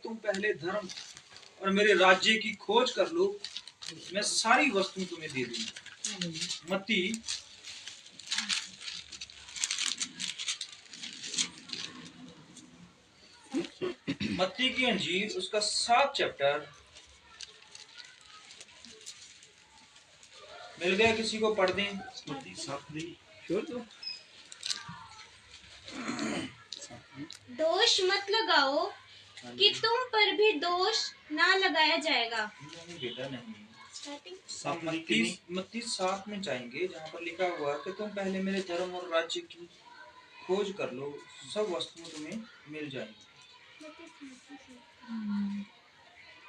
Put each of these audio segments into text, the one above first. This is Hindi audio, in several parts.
तुम पहले धर्म और मेरे राज्य की खोज कर लो, मैं सारी वस्तु तुम्हें दे दूंगा। मत्ती की अंजील उसका 7 चैप्टर मिल गया, किसी को पढ़ दें। दोष मत लगाओ कि तुम पर भी दोष ना लगाया जाएगा। बेटा नहीं, मत्ती 7 में जाएंगे जहाँ पर लिखा हुआ है कि तुम पहले मेरे धर्म और राज्य की खोज कर लो, सब वस्तुएं तुम्हें मिल जाएंगी,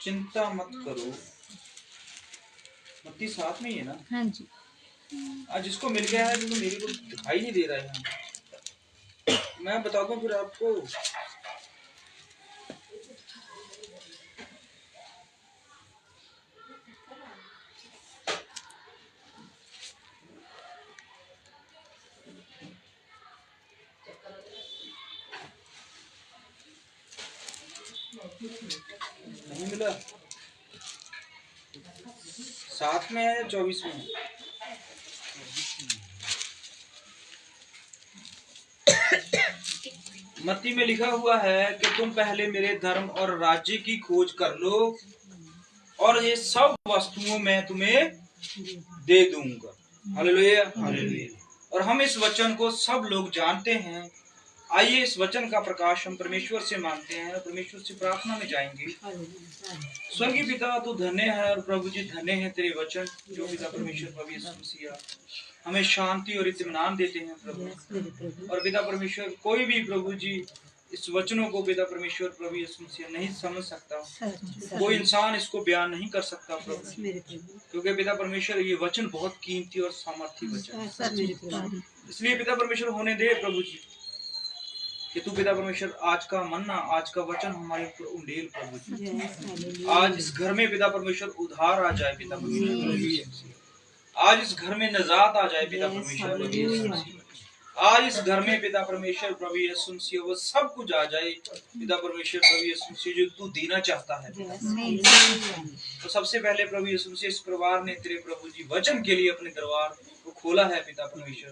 चिंता मत करो। मत्ती 7 में ही है ना? हाँ जी। आज जिसको मिल गया है तो मेरे को दिखाई नहीं दे रहा है। मैं बता दूं फिर आपको, नहीं मिला। 7 में है या 24 में है? मत्ती में लिखा हुआ है कि तुम पहले मेरे धर्म और राज्य की खोज कर लो और ये सब वस्तुओं में तुम्हें दे दूंगा। Hallelujah, hallelujah. और हम इस वचन को सब लोग जानते हैं। आइए इस वचन का प्रकाश हम परमेश्वर से मांगते हैं, परमेश्वर से प्रार्थना में जाएंगे। स्वर्गीय पिता, तू धन्य है और प्रभु जी धन्य है तेरे वचन, जो पिता परमेश्वर प्रभु यीशु मसीह हमें शांति और इत्मीनान देते हैं प्रभु। और पिता परमेश्वर कोई भी प्रभु जी इस वचनों को पिता परमेश्वर प्रभु यीशु मसीह नहीं समझ सकता, कोई इंसान इसको बयान नहीं कर सकता प्रभु, क्योंकि पिता परमेश्वर ये वचन बहुत कीमती और सामर्थी वचन है। इसलिए पिता परमेश्वर होने दे प्रभु जी कि तू पिता परमेश्वर आज का मन्ना, आज का वचन हमारे ऊपर उंडेल प्रभु जी। आज इस घर में पिता परमेश्वर उद्धार आ जाए पिता परमेश्वर, आज इस घर में निजात आ जाए पिता परमेश्वर प्रभु यीशु मसीह। आज इस घर में पिता परमेश्वर प्रभु यीशु मसीह वो सब कुछ आ जाए पिता परमेश्वर प्रभु यीशु मसीह जो तू देना चाहता है। तो सबसे पहले प्रभु यीशु मसीह इस परिवार ने तेरे प्रभु जी वचन के लिए अपने दरबार को खोला है पिता परमेश्वर।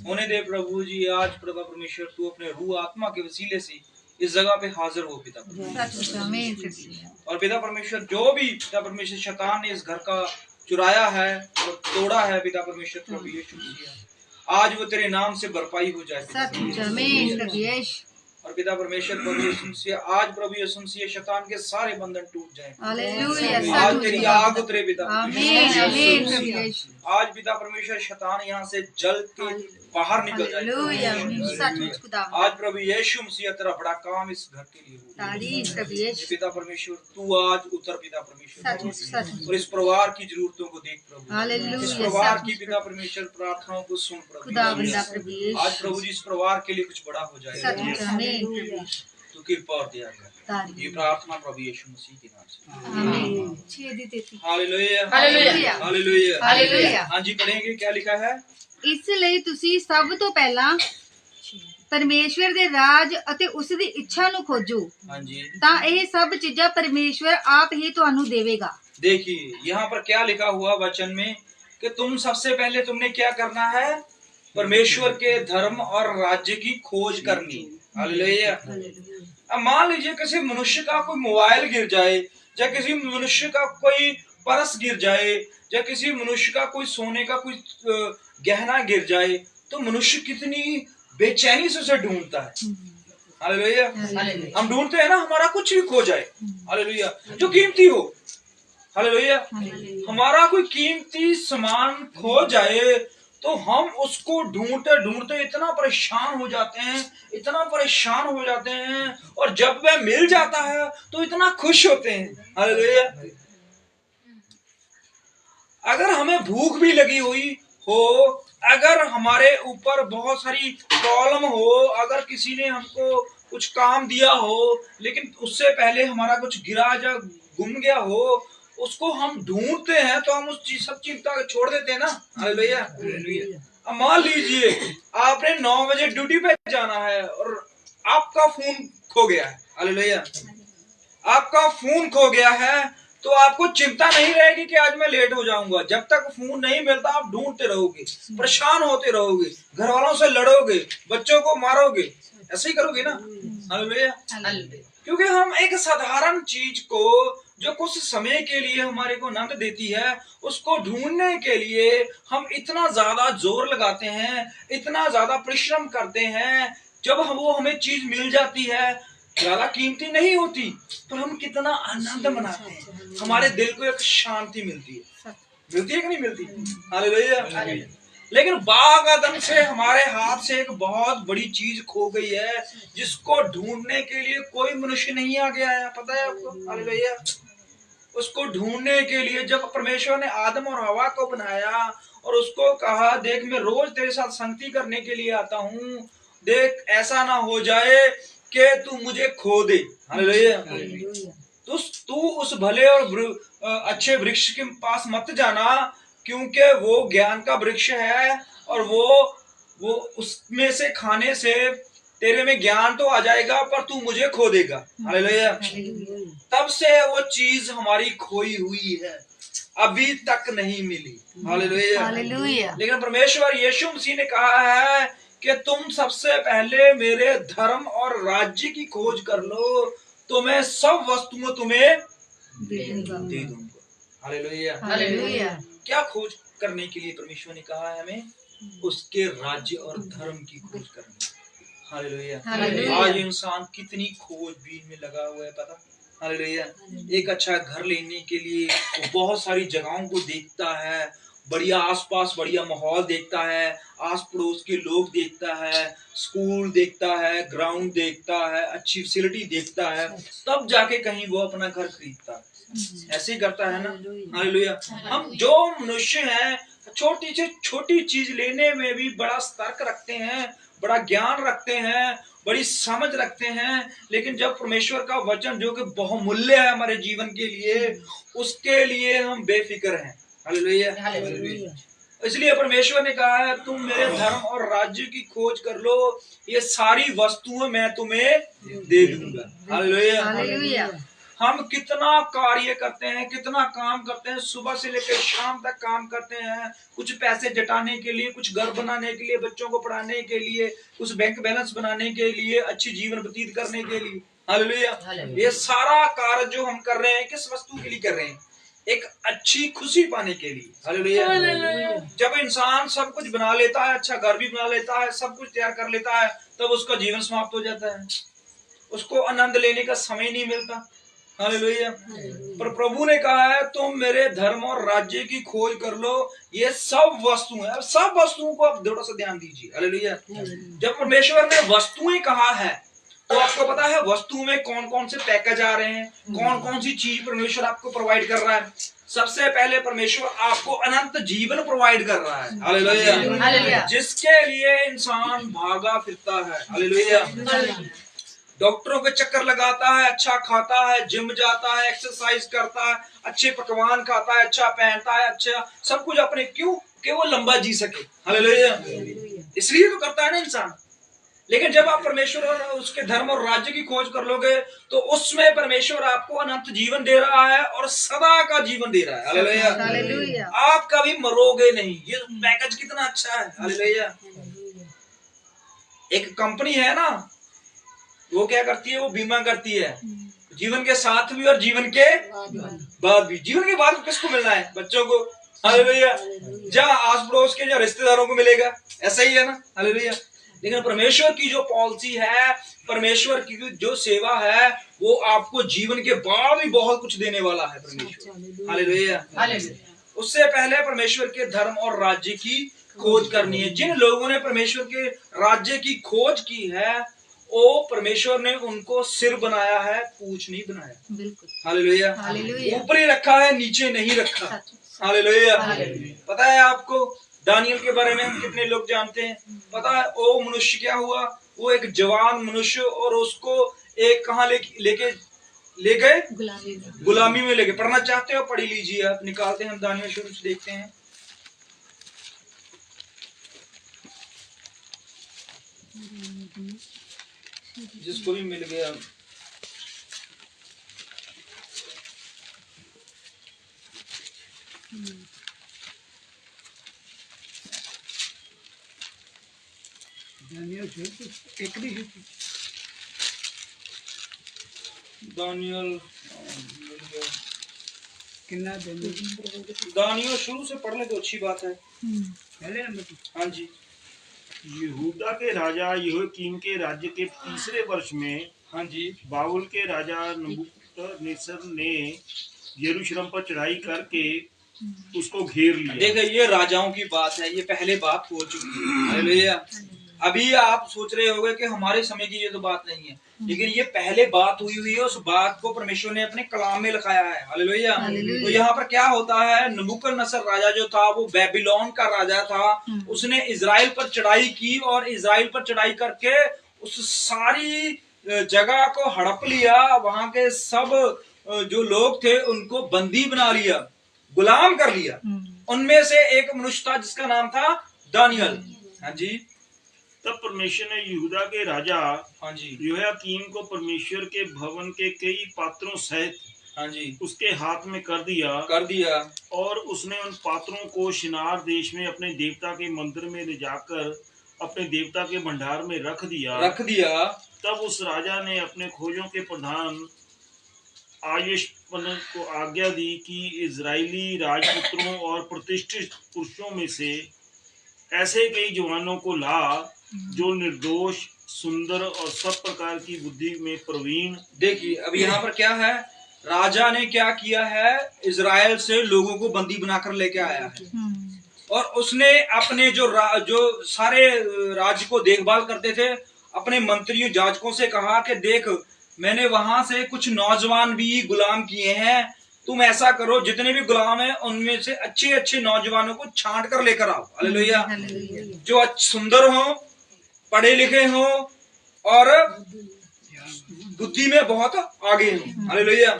होने दे प्रभु जी आज पिता परमेश्वर तू अपने रूह आत्मा के वसीले से इस जगह पे हाजिर हो पिता परमेश्वर। और पिता परमेश्वर जो भी पिता परमेश्वर शैतान ने इस घर का चुराया है और तोड़ा है पिता परमेश्वर प्रभु यीशु मसीह, आज वो तेरे नाम से भरपाई हो जाए। और पिता परमेश्वर प्रभु यीशु मसीह आज प्रभु यीशु मसीह शैतान के सारे बंधन टूट जाएं। आज तेरी आग उतरे पिता। आज पिता परमेश्वर शैतान यहाँ से जल के बाहर निकल जाए। आज प्रभु यीशु मसीह तेरा बड़ा काम इस घर के लिए हो पिता परमेश्वर। तू आज उतर पिता परमेश्वर और इस परिवार की जरूरतों को देख प्रभु। इस परिवार की पिता परमेश्वर प्रार्थनाओं को सुन प्रभु। आज प्रभु जी इस परिवार के लिए कुछ बड़ा हो जाए तो कृपा और दया कर। ये प्रार्थना प्रभु यीशु मसीह के नाम से। Hallelujah, hallelujah, hallelujah. हाँ जी, पढ़ेंगे क्या लिखा है। इसलिए तुसी सब तो पहला परमेश्वर दे राज अते उस दी इच्छा नु खोजो, तां ਇਹ सब चीज़ां परमेश्वर आप ही तुहानू देवेगा। देखिए यहाँ पर क्या लिखा हुआ वचन में कि तुम सबसे पहले तुमने क्या करना है, परमेश्वर के धर्म और राज्य की खोज करनी। हालेलुया। अब मान लीजिए किसी मनुष्य का कोई मोबाइल गिर जाए, या किसी मनुष्य का कोई पर्स गिर जाए, या किसी मनुष्य का कोई सोने का कोई गहना गिर जाए, तो मनुष्य कितनी बेचैनी से उसे ढूंढता है। हालेलुया। हम ढूंढते हैं ना हमारा कुछ भी खो जाए, हालेलुया, जो कीमती हो। हालेलुया। हमारा कोई कीमती सामान खो जाए तो हम उसको ढूंढते ढूंढते इतना परेशान हो जाते हैं, इतना परेशान हो जाते हैं, और जब वह मिल जाता है तो इतना खुश होते हैं। हालेलुया। अगर हमें भूख भी लगी हुई हो, अगर हमारे ऊपर बहुत सारी प्रॉब्लम हो, अगर किसी ने हमको कुछ काम दिया हो लेकिन उससे पहले हमारा कुछ गिरा या गुम गया हो, उसको हम ढूंढते हैं तो हम उस चीज सब चिंता छोड़ देते हैं ना। हालेलुया। अब मान लीजिए आपने 9 बजे ड्यूटी पे जाना है और आपका फोन खो गया है। हालेलुया। आपका आपका फोन खो गया है तो आपको चिंता नहीं रहेगी कि आज मैं लेट हो जाऊंगा। जब तक फोन नहीं मिलता आप ढूंढते रहोगे, परेशान होते रहोगे, घर वालों से लड़ोगे, बच्चों को मारोगे, ऐसे ही करोगे ना। हालेलुया। क्योंकि हम एक साधारण चीज को जो कुछ समय के लिए हमारे को आनंद देती है, उसको ढूंढने के लिए हम इतना ज्यादा जोर लगाते हैं, इतना ज्यादा परिश्रम करते हैं। जब वो हमें चीज मिल जाती है, ज्यादा कीमती नहीं होती, तो हम कितना आनंद मनाते हैं, हमारे दिल को एक शांति मिलती है। मिलती है कि नहीं मिलती? हालेलुया। लेकिन बागादम से हमारे हाथ से एक बहुत बड़ी चीज खो गई है, जिसको ढूंढने के लिए कोई मनुष्य नहीं आ गया है। पता है आपको? हालेलुया। उसको ढूंढने के लिए जब परमेश्वर ने आदम और हवा को बनाया और उसको कहा, देख मैं रोज तेरे साथ संगति करने के लिए आता हूँ, देख ऐसा ना हो जाए कि तू मुझे खो दे। हालेलुया। तू उस भले और अच्छे वृक्ष के पास मत जाना, क्योंकि वो ज्ञान का वृक्ष है और वो उसमें से खाने से तेरे में ज्ञान तो आ जाएगा, पर तू मुझे खो देगा। हालेलुया। तब से वो चीज हमारी खोई हुई है, अभी तक नहीं मिली। हालेलुया। लेकिन परमेश्वर यीशु मसीह ने कहा है कि तुम सबसे पहले मेरे धर्म और राज्य की खोज कर लो, तो मैं सब वस्तुएं तुम्हें दे दूंगा। हालेलुया। क्या खोज करने के लिए परमेश्वर ने कहा है हमें? उसके राज्य और धर्म की खोज करनी। हालेलुया। आज इंसान कितनी खोजबीन में लगा हुआ है, पता? हालेलुया। एक अच्छा घर लेने के लिए वो बहुत सारी जगहों को देखता है, बढ़िया आसपास बढ़िया माहौल देखता है, आस पड़ोस के लोग देखता है, स्कूल देखता है, ग्राउंड देखता है, अच्छी फैसिलिटी देखता है, तब जाके कहीं वो अपना घर खरीदता है। ऐसे ही करता है ना। हालेलुया। हम जो मनुष्य हैं, छोटी से छोटी चीज लेने में भी बड़ा तर्क रखते हैं, बड़ा ज्ञान रखते हैं, बड़ी समझ रखते हैं, लेकिन जब परमेश्वर का वचन जो कि बहुमूल्य है हमारे जीवन के लिए, उसके लिए हम बेफिक्र हैं। हालेलुया। इसलिए परमेश्वर ने कहा है, तुम मेरे धर्म और राज्य की खोज कर लो, ये सारी वस्तुएं मैं तुम्हें दे दूंगा। हालेलुया। हम कितना कार्य करते हैं, कितना काम करते हैं, सुबह से लेकर शाम तक काम करते हैं, कुछ पैसे जुटाने के लिए, कुछ घर बनाने के लिए, बच्चों को पढ़ाने के लिए, कुछ बैंक बैलेंस बनाने के लिए, अच्छी जीवन व्यतीत करने के लिए। हालेलुया। ये सारा कार्य जो हम कर रहे हैं, किस वस्तु के लिए कर रहे हैं? एक अच्छी खुशी पाने के लिए। हालेलुया। जब इंसान सब कुछ बना लेता है, अच्छा घर भी बना लेता है, सब कुछ तैयार कर लेता है, तब उसका जीवन समाप्त हो जाता है, उसको आनंद लेने का समय नहीं मिलता। हालेलुया। पर प्रभु ने कहा है, तुम मेरे धर्म और राज्य की खोज कर लो, ये सब वस्तुएं। अब सब वस्तुओं को आप थोड़ा सा ध्यान दीजिए। हालेलुया। जब परमेश्वर ने वस्तुएं कहा है, तो आपको पता है वस्तु में कौन कौन से पैकेज आ रहे हैं, कौन कौन सी चीज परमेश्वर आपको प्रोवाइड कर रहा है। सबसे पहले परमेश्वर आपको अनंत जीवन प्रोवाइड कर रहा है। हालेलुया। जिसके लिए इंसान भागा फिरता है। हालेलुया। डॉक्टरों के चक्कर लगाता है, अच्छा खाता है, जिम जाता है, एक्सरसाइज करता है, अच्छे पकवान खाता है, अच्छा पहनता है, अच्छा सब कुछ अपने, क्यों? कि वो लंबा जी सके। हालेलुया। इसलिए तो करता है ना इंसान। लेकिन जब आप परमेश्वर और उसके धर्म और राज्य की खोज कर लोगे, तो उसमें परमेश्वर आपको अनंत जीवन दे रहा है और सदा का जीवन दे रहा है। हालेलुया। आप कभी मरोगे नहीं। ये पैकेज कितना अच्छा है। हालेलुया। एक कंपनी है ना, वो क्या करती है? वो बीमा करती है, जीवन के साथ भी और जीवन के बाद भी। जीवन के बाद किसको मिलना है? बच्चों को। हालेलुया। जहाँ आस पड़ोस के या रिश्तेदारों को मिलेगा, ऐसा ही है ना। हालेलुया। लेकिन परमेश्वर की जो पॉलिसी है, परमेश्वर की जो सेवा है, वो आपको जीवन के बाद भी बहुत कुछ देने वाला है परमेश्वर। हालेलुया। उससे पहले परमेश्वर के धर्म और राज्य की खोज करनी है। जिन लोगों ने परमेश्वर के राज्य की खोज की है, वो परमेश्वर ने उनको सिर बनाया है, पूंछ नहीं बनाया। हालेलुया। ऊपर ही रखा है, नीचे नहीं रखा। हालेलुया। पता है आपको दानियल के बारे में हम कितने लोग जानते हैं? पता है वो मनुष्य क्या हुआ? वो एक जवान मनुष्य, और उसको एक कहाँ लेके ले गए? गुलामी में लेके। पढ़ना चाहते हो? पढ़ लीजिए आप। निकालते हैं हम दानियल शुरू से, देखते हैं। जिसको भी मिल गया। दानियल दानियल शुरू से पढ़ ले तो अच्छी बात है। हाँ जी। यहूदा के राजा यहोयाकीम के राज्य के तीसरे वर्ष में हाँ जी। बाबुल के राजा नबूकदनेस्सर ने यरूशलेम पर चढ़ाई करके उसको घेर लिया। देखिए ये राजाओं की बात है, ये पहले बात हो चुकी है। हालेलुया। अभी आप सोच रहे होंगे कि हमारे समय की ये तो बात नहीं है, लेकिन ये पहले बात हुई है। उस बात को परमेश्वर ने अपने कलाम में लिखाया है। हालेलुया। तो यहाँ पर क्या होता है, नबूकदनेस्सर राजा जो था वो बेबीलोन का राजा था। उसने इजराइल पर चढ़ाई की और इजराइल पर चढ़ाई करके उस सारी जगह को हड़प लिया। वहां के सब जो लोग थे उनको बंदी बना लिया, गुलाम कर लिया। उनमें से एक मनुष्य था जिसका नाम था दानियल। हाँ जी। तब परमेश्वर ने यहूदा के राजा हाँ जी यहोयाकीम को परमेश्वर के भवन के कई पात्रों सहित हाँ जी उसके हाथ में कर दिया और उसने उन पात्रों को शिनार देश में अपने देवता के मंदिर में ले जाकर अपने देवता के भंडार में रख दिया। तब उस राजा ने अपने खोजों के प्रधान आयशपन को आज्ञा दी कि इजरायली राजपुत्रों और प्रतिष्ठित पुरुषों में से ऐसे कई जवानों को ला जो निर्दोष, सुंदर और सब प्रकार की बुद्धि में प्रवीण। देखिए अब यहाँ पर क्या है, राजा ने क्या किया है, इजराइल से लोगों को बंदी बनाकर लेके आया है और उसने अपने जो सारे राज्य को देखभाल करते थे अपने मंत्रियों जाजकों से कहा कि देख मैंने वहां से कुछ नौजवान भी गुलाम किए हैं, तुम ऐसा करो जितने भी गुलाम हैं उनमें से अच्छे अच्छे नौजवानों को छांट कर लेकर आओ। हालेलुया। जो सुंदर हो, पढ़े लिखे हो और बुद्धि में बहुत आगे हो। हालेलुया।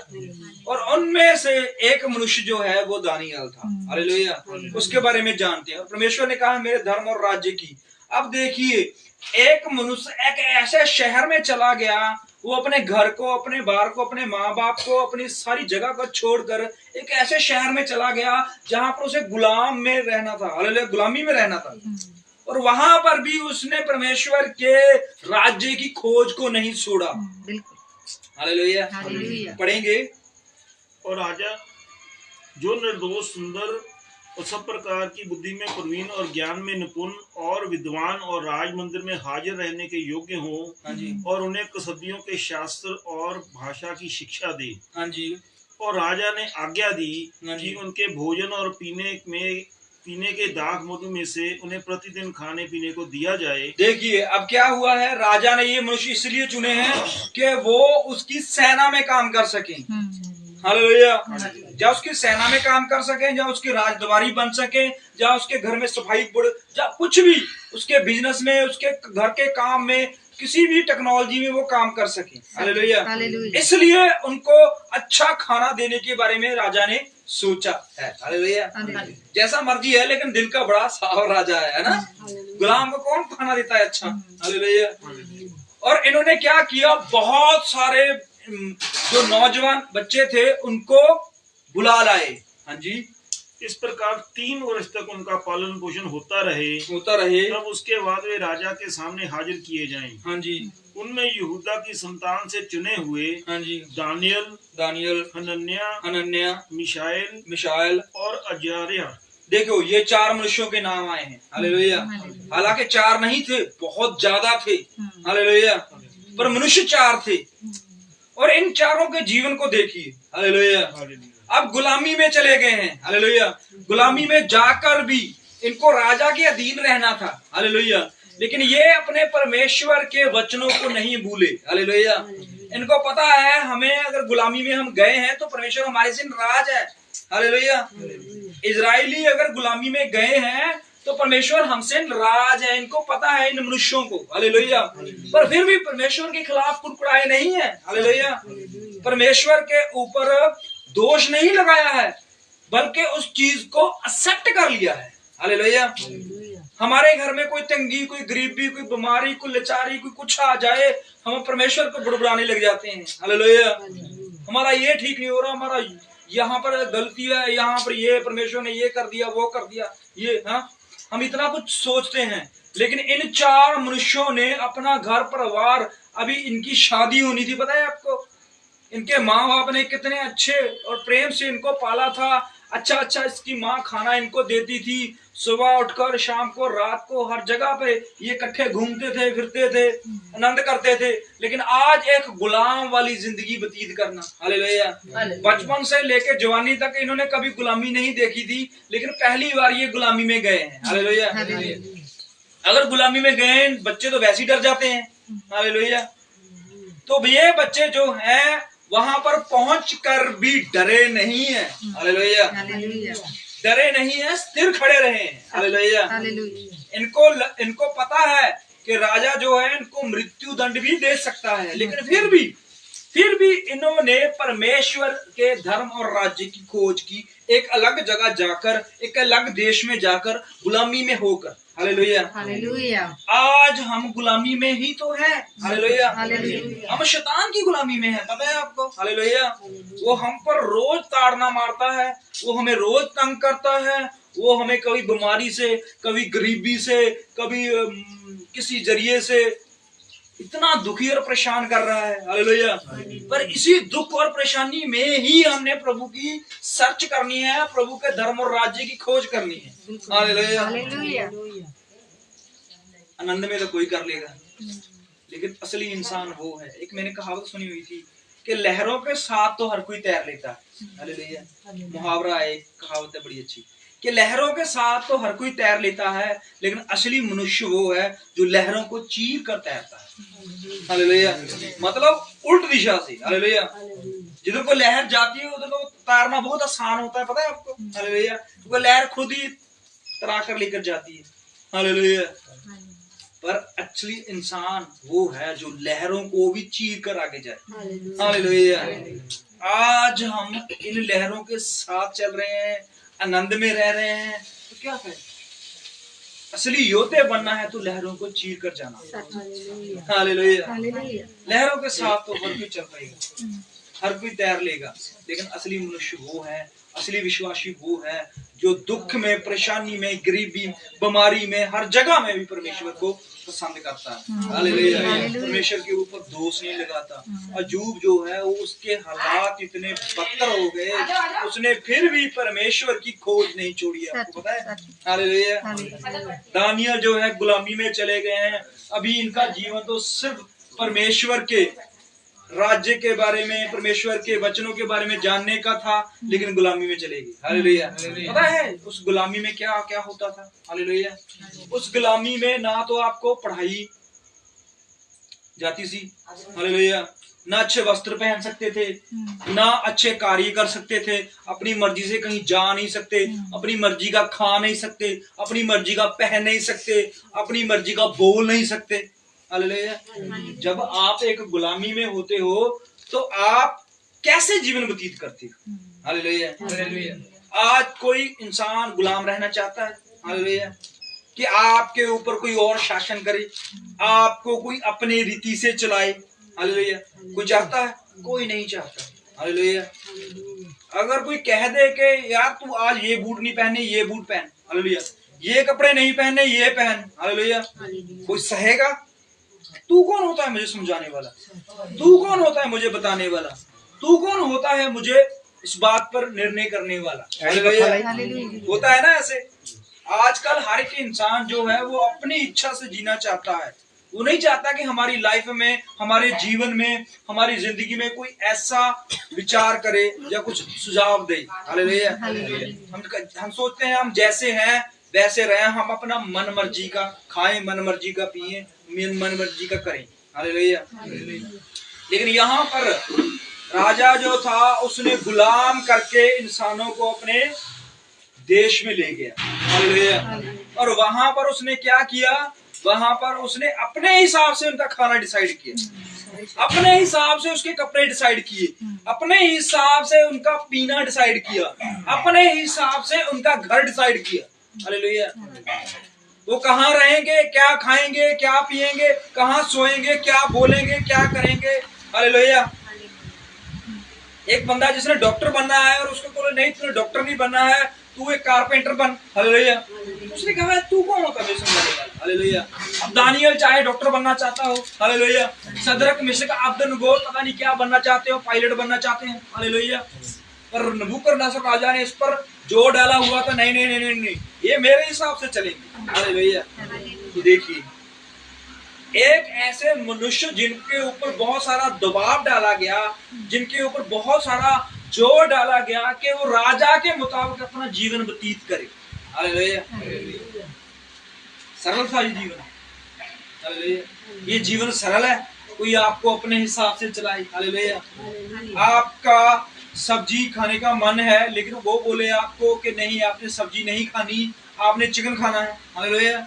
और उनमें से एक मनुष्य जो है वो दानियल था। हालेलुया। उसके बारे में जानते हैं। और परमेश्वर ने कहा मेरे धर्म और राज्य की। अब देखिए एक मनुष्य एक ऐसे शहर में चला गया, वो अपने घर को, अपने बार को, अपने माँ बाप को, अपनी सारी जगह को छोड़कर एक ऐसे शहर में चला गया जहां पर उसे गुलाम में रहना था। हालेलुया। गुलामी में रहना था और वहां पर भी उसने परमेश्वर के राज्य की खोज को नहीं छोड़ा। हालेलुया। पढ़ेंगे। और राजा जो निर्दोष, सुंदर और सब प्रकार की बुद्धि में प्रवीण और ज्ञान में निपुण और विद्वान और राज मंदिर में हाजिर रहने के योग्य हो। हाँ जी। और उन्हें कसदियों के शास्त्र और भाषा की शिक्षा दे। हाँ जी। और राजा ने आज्ञा दी हाँ जी। कि उनके भोजन और पीने के दाख मधु में से उन्हें प्रतिदिन खाने पीने को दिया जाए। देखिए अब क्या हुआ है, राजा ने ये मनुष्य इसलिए चुने हैं कि वो उसकी सेना में काम कर सके। हालेलुया। या उसकी सेना में काम कर सके, या उसकी राजद्वारी बन सके, या उसके घर में सफाई बुढ़, या कुछ भी उसके बिजनेस में, उसके घर के काम में, किसी भी टेक्नोलॉजी में वो काम कर सके। हालेलुया। इसलिए उनको अच्छा खाना देने के बारे में राजा ने सोचा है। हालेलुया। जैसा मर्जी है लेकिन दिल का बड़ा साफ राजा है ना। गुलाम को कौन खाना देता है अच्छा। हालेलुया। और इन्होंने क्या किया, बहुत सारे जो नौजवान बच्चे थे उनको बुला लाए। हाँ जी। इस प्रकार 3 वर्ष तक उनका पालन पोषण होता रहे। तब उसके बाद वे राजा के सामने हाजिर किए जाएं। हाँ जी। उनमें यहूदा की संतान से चुने हुए हाँ जी दानियल, हनन्याह, मिशाएल और अजर्याह। देखो ये 4 मनुष्यों के नाम आए हैं। हालेलुया। हालांकि 4 नहीं थे, बहुत ज्यादा थे। हालेलुया। पर मनुष्य 4 थे और इन 4 के जीवन को देखिए। हालेलुया। अब गुलामी में चले गए हैं। हालेलुया। गुलामी में जाकर भी इनको राजा के अधीन रहना था। हालेलुया। लेकिन ये अपने परमेश्वर के वचनों को नहीं भूले। हालेलुया। इनको पता है हमें अगर गुलामी में हम गए हैं तो परमेश्वर हमारे से नाराज है। हालेलुया। इजरायली अगर गुलामी में गए हैं तो परमेश्वर हमसे नाराज है। इनको पता है इन मनुष्यों को। हालेलुया। पर फिर भी परमेश्वर के खिलाफ कुड़कुड़ाए नहीं है। हालेलुया। परमेश्वर के ऊपर दोष नहीं लगाया है बल्कि उस चीज को एक्सेप्ट कर लिया है। हालेलुया। हमारे घर में कोई तंगी, कोई गरीबी, कोई बीमारी, कोई लाचारी, कोई कुछ आ जाए, हम परमेश्वर को बुड़बुड़ाने लग जाते हैं। हालेलुया। हमारा ये ठीक नहीं हो रहा, हमारा यहाँ पर गलती है, यहाँ पर ये परमेश्वर ने ये कर दिया, वो कर दिया, ये हाँ हम इतना कुछ सोचते हैं। लेकिन इन 4 मनुष्यों ने अपना घर परिवार, अभी इनकी शादी होनी थी, पता है आपको, इनके माँ बाप ने कितने अच्छे और प्रेम से इनको पाला था। अच्छा अच्छा इसकी माँ खाना इनको देती थी, सुबह उठकर शाम को रात को हर जगह पे ये इकट्ठे घूमते थे, फिरते थे, आनंद करते थे। लेकिन आज एक गुलाम वाली जिंदगी व्यतीत करना, हालेलुया। बचपन से लेकर जवानी तक इन्होंने कभी गुलामी नहीं देखी थी, लेकिन पहली बार ये गुलामी में गए हैं, हालेलुया। अगर गुलामी में गए बच्चे तो वैसे ही डर जाते हैं, हालेलुया। तो ये बच्चे जो हैं वहां पर पहुंचकर भी डरे नहीं है, हालेलुया। डरे नहीं है, स्थिर खड़े रहे हैं, हालेलुया। इनको पता है कि राजा जो है इनको मृत्यु दंड भी दे सकता है, लेकिन फिर भी इन्होंने परमेश्वर के धर्म और राज्य की खोज की, एक अलग जगह जाकर, एक अलग देश में जाकर, गुलामी में होकर, हालेलुया। हालेलुया। आज हम गुलामी में ही तो हैं, हालेलुया। हम शैतान की गुलामी में हैं, पता है आपको, हालेलुया। वो हम पर रोज ताड़ना मारता है, वो हमें रोज तंग करता है, वो हमें कभी बीमारी से, कभी गरीबी से, कभी किसी जरिए से इतना दुखी और परेशान कर रहा है, हालेलुया। पर इसी दुख और परेशानी में ही हमने प्रभु की सर्च करनी है, प्रभु के धर्म और राज्य की खोज करनी है, हालेलुया। आनंद में तो कोई कर लेगा, लेकिन असली इंसान वो है। एक मैंने कहावत सुनी हुई थी कि लहरों के साथ तो हर कोई तैर लेता है, हालेलुया। मुहावरा है, कहावत है बड़ी अच्छी कि लहरों के साथ तो हर कोई तैर लेता है, लेकिन असली मनुष्य वो है जो लहरों को चीर कर तैरता है, हालेलुया। मतलब उल्ट दिशा से, हालेलुया। जिधर को लहर जाती है उधर को तैरना बहुत आसान होता है, पता है आपको, हालेलुया। वो लहर खुद ही तरा कर लेकर जाती है, हालेलुया। पर असली इंसान वो है जो लहरों को भी चीर कर आगे जाए, हालेलुया। आज हम इन लहरों के साथ चल रहे हैं, आनंद में रह रहे हैं, तो क्या करें? असली योद्धे बनना है तो लहरों को चीर कर जाना, हालेलुया। लहरों के साथ तो हर कोई चल पाएगा, हर कोई तैर लेगा, लेकिन असली मनुष्य वो है, असली विश्वासी वो है जो दुख में, परेशानी में, गरीबी, बीमारी में, हर जगह में भी परमेश्वर को पसंद करता है, हालेलुया। परमेश्वर के ऊपर दोष नहीं लगाता। अय्यूब जो है वो उसके हालात इतने बदतर हो गए, उसने फिर भी परमेश्वर की खोज नहीं छोड़ी, आपको पता है, हालेलुया। दानियल जो है गुलामी में चले गए हैं, अभी इनका जीवन तो सिर्फ परमेश्वर के राज्य के बारे में, परमेश्वर के वचनों के बारे में जानने का था, लेकिन गुलामी में चले गए, हालेलुया। पता है उस गुलामी में क्या क्या होता था, हालेलुया। उस गुलामी में ना तो आपको पढ़ाई जाती थी, हालेलुया, ना अच्छे वस्त्र पहन सकते थे, ना अच्छे कार्य कर सकते थे, अपनी मर्जी से कहीं जा नहीं सकते, अपनी मर्जी का खा नहीं सकते, अपनी मर्जी का पहन नहीं सकते, अपनी मर्जी का बोल नहीं सकते, हालेलुया। जब आप एक गुलामी में होते हो तो आप कैसे जीवन व्यतीत करते हो, हालेलुया, हालेलुया। आज कोई इंसान गुलाम रहना चाहता है, हालेलुया, कि आपके ऊपर कोई और शासन करे, आपको कोई अपनी रीति से चलाए, हालेलुया। कोई चाहता है? कोई नहीं चाहता, हालेलुया। अगर कोई कह दे कि यार तू आज ये बूट नहीं पहने, ये बूट पहन, हालेलुया, ये कपड़े नहीं पहने, ये पहन, हालेलुया, कोई सहेगा? तू कौन होता है मुझे समझाने वाला? तू कौन होता है मुझे बताने वाला? तू कौन होता है मुझे इस बात पर निर्णय करने वाला? हालेलुया। होता है ना ऐसे। आजकल हर एक इंसान जो है वो अपनी इच्छा से जीना चाहता है, वो नहीं चाहता कि हमारी लाइफ में, हमारे जीवन में, हमारी जिंदगी में कोई ऐसा विचार करे या कुछ सुझाव दे, हालेलुया। हम सोचते हैं हम जैसे हैं वैसे रहें, हम अपना मन मर्जी का खाएं, मन मर्जी का पिए, मन मर्जी का करें, हालेलुया। लेकिन यहाँ पर राजा जो था उसने गुलाम करके इंसानों को अपने देश में ले गया, हालेलुया। और वहां पर उसने क्या किया? वहां पर उसने अपने हिसाब से उनका खाना डिसाइड किया, अपने हिसाब से उसके कपड़े डिसाइड किए, अपने हिसाब से उनका पीना डिसाइड किया, अपने हिसाब से उनका घर डिसाइड किया, हालेलुया। वो कहाँ रहेंगे, क्या खाएंगे, क्या पिएंगे, कहाँ सोएंगे, क्या बोलेंगे, क्या करेंगे, हालेलुया। एक बंदा जिसने डॉक्टर बनना है और उसको बोले नहीं तुमने डॉक्टर नहीं बनना है, तू एक कारपेंटर बन। हालेलुया। उसने कहा तू कौन होता है समझाने वाला। हालेलुया। अब दानियल चाहे डॉक्टर बनना चाहता हो, हालेलुया। सदरक मिशक अबेदनगो पता नहीं क्या बनना चाहते हो, पायलट बनना चाहते हैं, हालेलुया। पर नबूकदनेस्सर राजा ने इस पर जोर डाला हुआ था, नहीं नहीं नहीं नहीं, नहीं ये मेरे हिसाब से चलेंगे। हालेलुया। तो देखिए एक ऐसे मनुष्य जिनके ऊपर बहुत सारा दबाव डाला गया, जिनके ऊपर बहुत सारा जोर डाला गया कि वो राजा के मुताबिक अपना जीवन व्यतीत करे। हालेलुया। सरल था ये जीवन। हालेलुया। ये जीवन सरल है, कोई आपको अपने हिसाब से चलाए। हालेलुया। आपका सब्जी खाने का मन है लेकिन वो बोले आपको कि नहीं आपने सब्जी नहीं खानी, आपने चिकन खाना है। हालेलुया।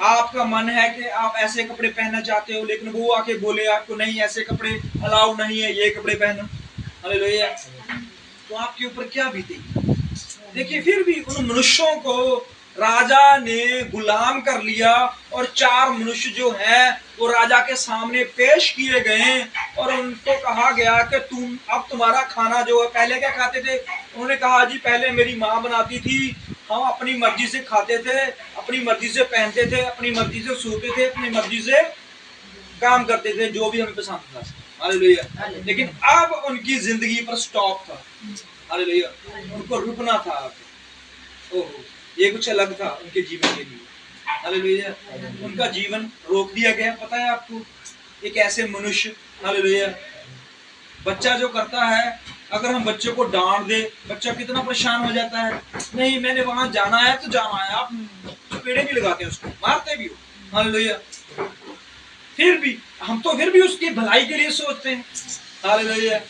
आपका मन है कि आप ऐसे कपड़े पहनना चाहते हो लेकिन वो आके बोले आपको नहीं ऐसे कपड़े अलाउ नहीं है, ये कपड़े पहनो। हालेलुया। तो आपके ऊपर क्या बीतेगी। देखिए फिर भी उन मनुष्यों को राजा ने गुलाम कर लिया और 4 मनुष्य जो हैं वो राजा के सामने पेश किए गए और उनको कहा गया कि तुम अब तुम्हारा खाना जो है, पहले क्या खाते थे। उन्होंने कहा जी पहले मेरी माँ बनाती थी, हम अपनी मर्जी से खाते थे, अपनी मर्जी से पहनते थे, अपनी मर्जी से सोते थे, अपनी मर्जी से काम करते थे, जो भी हमें पसंद था। हालेलुया। लेकिन अब उनकी जिंदगी पर स्टॉप था। हालेलुया। उनको रुकना था। ओहो ये कुछ अलग था उनके जीवन के लिए। हालेलुया। उनका जीवन रोक दिया गया। पता है आपको एक ऐसे मनुष्य, हालेलुया, बच्चा जो करता है, अगर हम बच्चे को डांट दे बच्चा कितना परेशान हो जाता है। नहीं मैंने वहां जाना है तो जाना है, आप चपेड़े भी लगाते हैं उसको, मारते भी हो। हालेलुया। फिर भी हम तो फिर भी उसकी भलाई के लिए सोचते हैं। हालेलुया।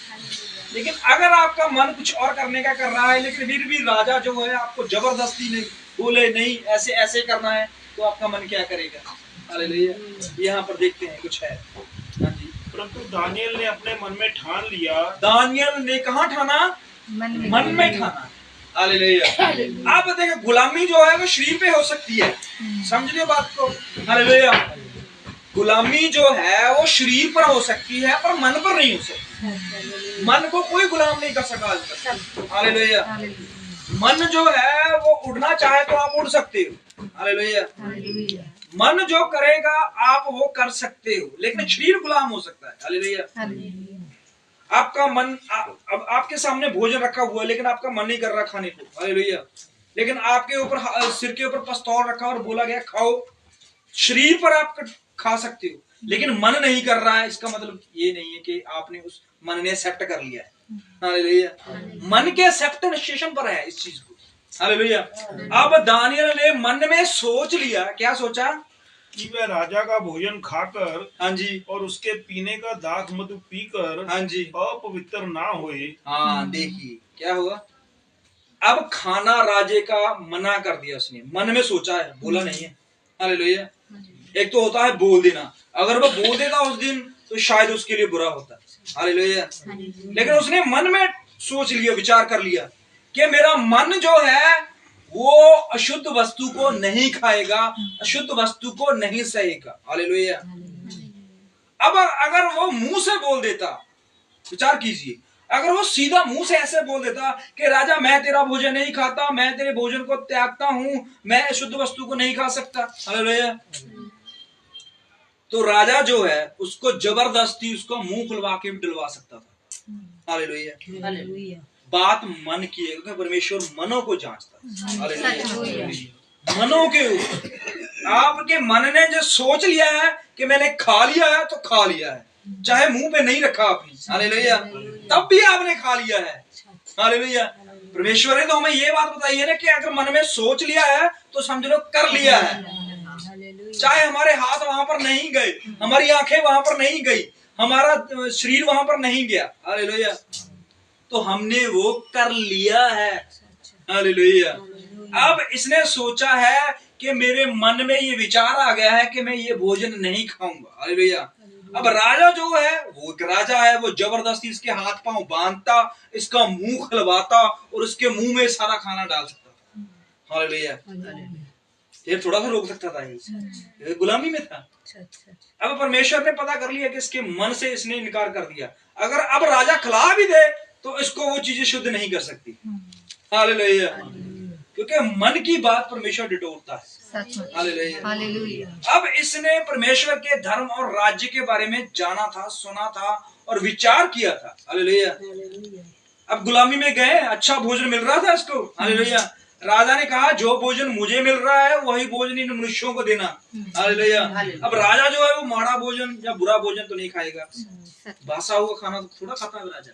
लेकिन अगर आपका मन कुछ और करने का कर रहा है लेकिन फिर भी राजा जो है आपको जबरदस्ती नहीं बोले नहीं ऐसे ऐसे करना है, तो आपका मन क्या करेगा। हालेलुया। यहाँ पर देखते हैं कुछ है। हाँ जी। परंतु दानियल ने अपने मन में ठान लिया। दानियल ने कहाँ ठाना, मन में ठाना। हालेलुया। आप देखिए गुलामी जो है वो शरीर पे हो सकती है, समझ लो बात को। हालेलुया। गुलामी जो है वो शरीर पर हो सकती है पर मन पर नहीं हो सकती। मन को कोई गुलाम नहीं कर सका आज तक। हालेलुया। मन जो है वो उड़ना चाहे तो आप उड़ सकते हो। हालेलुया। मन जो करेगा आप वो कर सकते हो लेकिन शरीर गुलाम हो सकता है। हालेलुया। आपका मन अब आपके सामने भोजन रखा हुआ है लेकिन आपका मन नहीं कर रहा खाने को। हालेलुया। लेकिन आपके ऊपर सिर के ऊपर पिस्तौल रखा और बोला गया खाओ, शरीर पर आप खा सकते हो लेकिन मन नहीं कर रहा है, इसका मतलब ये नहीं है कि आपने उस मन ने एक्सेप्ट कर लिया है। हालेलुया। मन के एक्सेप्टेशन पर है इस चीज को। हालेलुया। अब दानियल ने मन में सोच लिया, क्या सोचा कि वह राजा का भोजन खाकर, हाँ जी, और उसके पीने का दाख मधु पीकर, हाँ जी, अपवित्र ना होए। हाँ देखिए क्या हुआ। अब खाना राजे का मना कर दिया उसने, मन में सोचा है, बोला नहीं है। हालेलुया। एक तो होता है बोल देना, अगर वो बोल देता उस दिन तो शायद उसके लिए बुरा होता। हालेलुया। लेकिन उसने मन में सोच लिया, विचार कर लिया कि मेरा मन जो है वो अशुद्ध वस्तु को नहीं खाएगा, अशुद्ध वस्तु को नहीं सहेगा। हालेलुया। अब अगर वो मुंह से बोल देता, विचार कीजिए, अगर वो सीधा मुंह से ऐसे बोल देता कि राजा मैं तेरा भोजन नहीं खाता, मैं तेरे भोजन को त्यागता हूं, मैं अशुद्ध वस्तु को नहीं खा सकता। हालेलुया। तो राजा जो है उसको जबरदस्ती उसको मुंह खुलवा के दिलवा सकता था। हालेलुया। बात मन की है क्योंकि परमेश्वर मनों को जांचता है। हालेलुया। मनों के ऊपर आपके मन ने जो सोच लिया है कि मैंने खा लिया है तो खा लिया है, चाहे मुंह पे नहीं रखा आपने। हालेलुया। तब भी आपने खा लिया है। हालेलुया। परमेश्वर ने तो हमें ये बात बताई है ना कि अगर मन में सोच लिया है तो समझ लो कर लिया है, चाहे हमारे हाथ वहां पर नहीं गए, हमारी आंखें वहां पर नहीं गई, हमारा शरीर वहां पर नहीं गया। हालेलुया। तो हमने वो कर लिया है। हालेलुया। अब इसने सोचा है कि मेरे मन में ये विचार आ गया है कि मैं ये भोजन नहीं खाऊंगा। हालेलुया। अब राजा जो है वो एक राजा है, वो जबरदस्ती इसके हाथ पांव बांधता, इसका मुंह खुलवाता और उसके मुंह में सारा खाना डाल सकता था। हालेलुया। फिर थोड़ा सा रोक सकता था ये गुलामी में था। अब परमेश्वर ने पता कर लिया कि इसके मन से इसने इनकार कर दिया, अगर अब राजा खिला भी दे तो इसको वो चीजें शुद्ध नहीं कर सकती। हालेलुया, क्योंकि मन की बात परमेश्वर डिटोरता है। हालेलुया। अब इसने परमेश्वर के धर्म और राज्य के बारे में जाना था, सुना था और विचार किया था। हालेलुया। अब गुलामी में गए, अच्छा भोजन मिल रहा था इसको। हालेलुया। राजा ने कहा जो भोजन मुझे मिल रहा है वही भोजन इन मनुष्यों को देना। हालेलुया। अब राजा जो है वो माड़ा भोजन या बुरा भोजन तो नहीं खाएगा, बासा हुआ खाना तो थोड़ा खाता है राजा,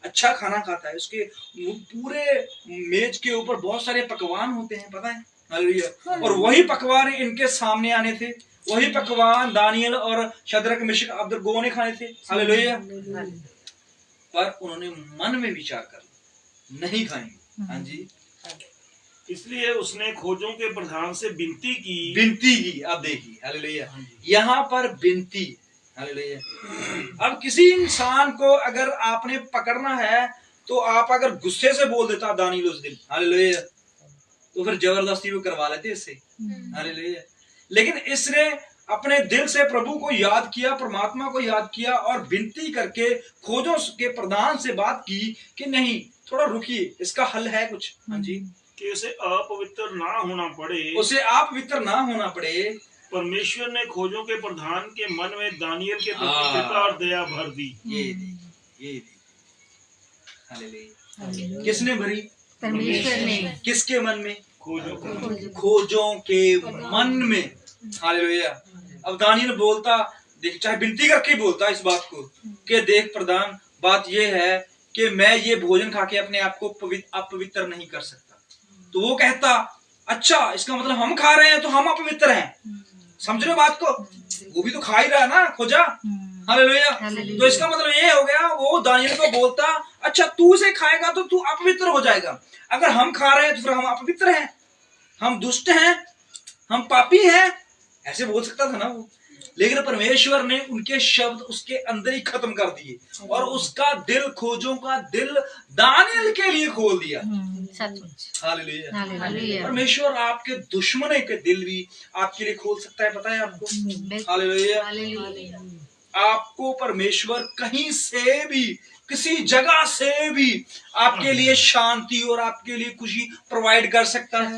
अच्छा खाना खाता है। उसके पूरे मेज के ऊपर बहुत सारे पकवान होते हैं, पता है। हालेलुया। और वही पकवान इनके सामने आने थे, वही पकवान दानियल और शद्रक मिशक अबेदनगो ने खाने थे। हालेलुया। पर उन्होंने मन में विचार कर नहीं खाएंगे। हाँ जी, इसलिए उसने खोजों के प्रधान से विनती की। अब देखिए, हालेलुया, यहाँ पर विनती। हालेलुया। अब किसी इंसान को अगर आपने पकड़ना है तो आप अगर गुस्से से बोल देता दानियल उस दिन, हालेलुया, तो फिर जबरदस्ती वो करवा लेते इससे। हालेलुया। लेकिन इसने अपने दिल से प्रभु को याद किया, परमात्मा को याद किया और विनती करके खोजों के प्रधान से बात की कि नहीं, थोड़ा रुकिए, इसका हल है कुछ। हाँ जी, कि उसे अपवित्र ना होना पड़े, उसे अपवित्र ना होना पड़े। परमेश्वर ने खोजों के प्रधान के मन में दानियल के प्रति कृपा और दया भर दी। ये हालेलुया। किसने भरी? परमेश्वर ने। किसके मन में? खोजों के मन में। हालेलुया। अब दानियल बोलता, देख, चाहे विनती करके बोलता इस बात को कि देख प्रधान, बात ये है कि मैं ये भोजन खा के अपने आप को अपवित्र नहीं कर सकता। तो वो कहता, अच्छा, इसका मतलब हम खा रहे हैं तो हम अपवित्र हैं। समझ रहे हो बात को? वो भी तो खा ही रहा है ना खोजा। हालेलुया। तो इसका मतलब ये हो गया, वो दानियल को बोलता, अच्छा तू इसे खाएगा तो तू अपवित्र हो जाएगा, अगर हम खा रहे हैं तो फिर हम अपवित्र हैं, हम दुष्ट हैं, हम पापी हैं, ऐसे बोल सकता था ना वो। लेकिन परमेश्वर ने उनके शब्द उसके अंदर ही खत्म कर दिए और उसका दिल, खोजों का दिल दानियल के लिए खोल दिया। हालेलुया। परमेश्वर आपके दुश्मन के दिल भी आपके लिए खोल सकता है, पता है आपको। हालेलुया। आपको परमेश्वर कहीं से भी, किसी जगह से भी आपके लिए शांति और आपके लिए खुशी प्रोवाइड कर सकता है।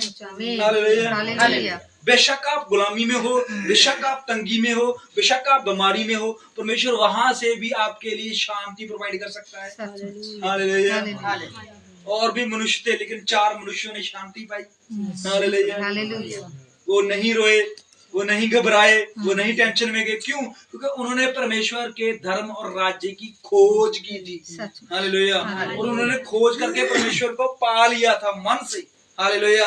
हालेलुया। बेशक आप गुलामी में हो, बेशक आप तंगी में हो, बेशक आप बीमारी में हो, परमेश्वर वहां से भी आपके लिए शांति प्रोवाइड कर सकता है। हालेलुया। और भी मनुष्य थे लेकिन 4 मनुष्यों ने शांति पाई। हालेलुया। वो नहीं रोए, वो नहीं घबराए, वो नहीं टेंशन में गए। क्यों? क्योंकि उन्होंने परमेश्वर के धर्म और राज्य की खोज की थी। हालेलुया। और उन्होंने खोज करके परमेश्वर को पा लिया था मन से। हालेलुया।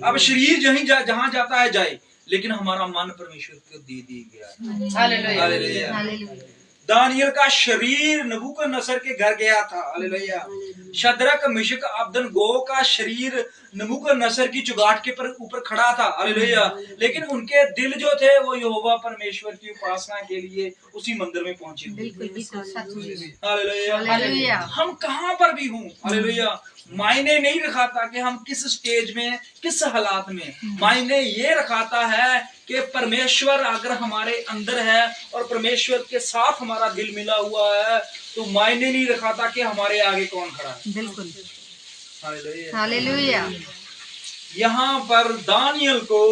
अब शरीर जहाँ जाता है जाए, लेकिन हमारा मन परमेश्वर को दे दिया गया। हालेलुया। दानियल का शरीर नबूकदनेस्सर के घर गया था। हालेलुया। शद्रक मिशक अबेदनगो का शरीर नबूकदनेस्सर की चुगाट के ऊपर खड़ा था। हालेलुया। लेकिन उनके दिल जो थे वो यहोवा परमेश्वर की उपासना के लिए उसी मंदिर में पहुंचे। हालेलुया। हम कहां पर भी हों, हालेलुया, मायने नहीं रखाता कि हम किस स्टेज में, किस हालात में। मायने ये रखाता है कि परमेश्वर अगर हमारे अंदर है और परमेश्वर के साथ हमारा दिल मिला हुआ है, तो मायने नहीं रखाता कि हमारे आगे कौन खड़ा है। बिल्कुल। हालेलुया। यहाँ पर दानियल को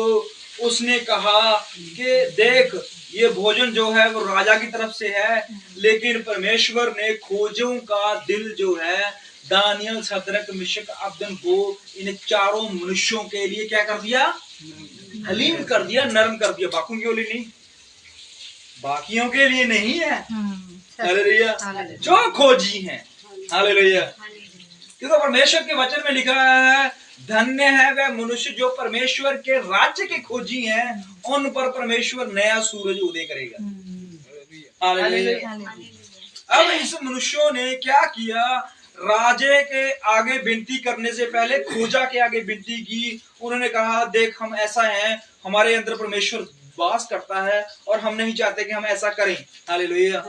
उसने कहा कि देख, ये भोजन जो है वो राजा की तरफ से है, लेकिन परमेश्वर ने खोजों का दिल जो है दानियल, शद्रक, मिशक, अबेदनगो, इन 4 मनुष्यों के लिए क्या कर दिया? हलीम कर दिया, नरम कर दिया। बाकियों के लिए नहीं है। हालेलुया। जो खोजी हैं। हालेलुया। क्योंकि परमेश्वर के वचन में लिखा है, धन्य है वह मनुष्य जो परमेश्वर के राज्य के खोजी हैं, उन पर परमेश्वर नया सूरज उदय करेगा। हालेलुया। अब इस मनुष्यों ने क्या किया? राजे के आगे विनती करने से पहले खोजा के आगे विनती की। उन्होंने कहा, देख, हम ऐसा हैं, हमारे अंदर परमेश्वर वास करता है और हम नहीं चाहते कि हम ऐसा करें। हालेलुया।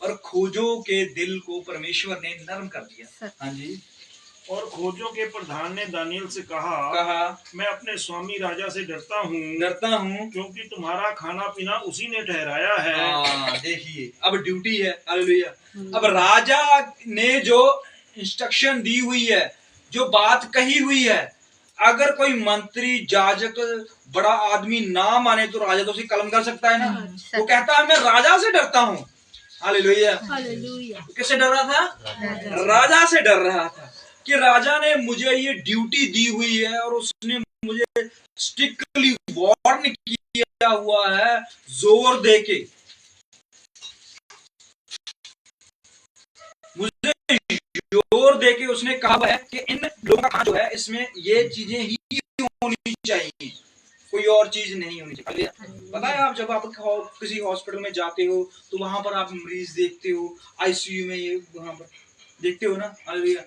और खोजों के दिल को परमेश्वर ने नरम कर दिया। हाँ जी। और खोजों के प्रधान ने दानियल से कहा मैं अपने स्वामी राजा से डरता हूँ क्योंकि तुम्हारा खाना पीना उसी ने ठहराया है। देखिए अब ड्यूटी है। हालेलुया। अब राजा ने जो इंस्ट्रक्शन दी हुई है, जो बात कही हुई है, अगर कोई मंत्री, जाजक, बड़ा आदमी ना माने तो राजा तो उसे कलम कर सकता है ना। वो कहता है मैं राजा से डरता हूँ। हालेलुया। किससे डर रहा था? राजा से डर रहा था कि राजा ने मुझे ये ड्यूटी दी हुई है और उसने मुझे स्ट्रिक्टली वार्न किया हुआ है, जोर देके मुझे जोर देके उसने कहा है कि इन लोगों का खाना जो है इसमें ये चीजें ही होनी चाहिए, कोई और चीज नहीं होनी चाहिए। पता है आप जब आप किसी हॉस्पिटल में जाते हो तो वहां पर आप मरीज देखते हो, आईसीयू में ये वहां पर देखते हो ना। हालेलुया।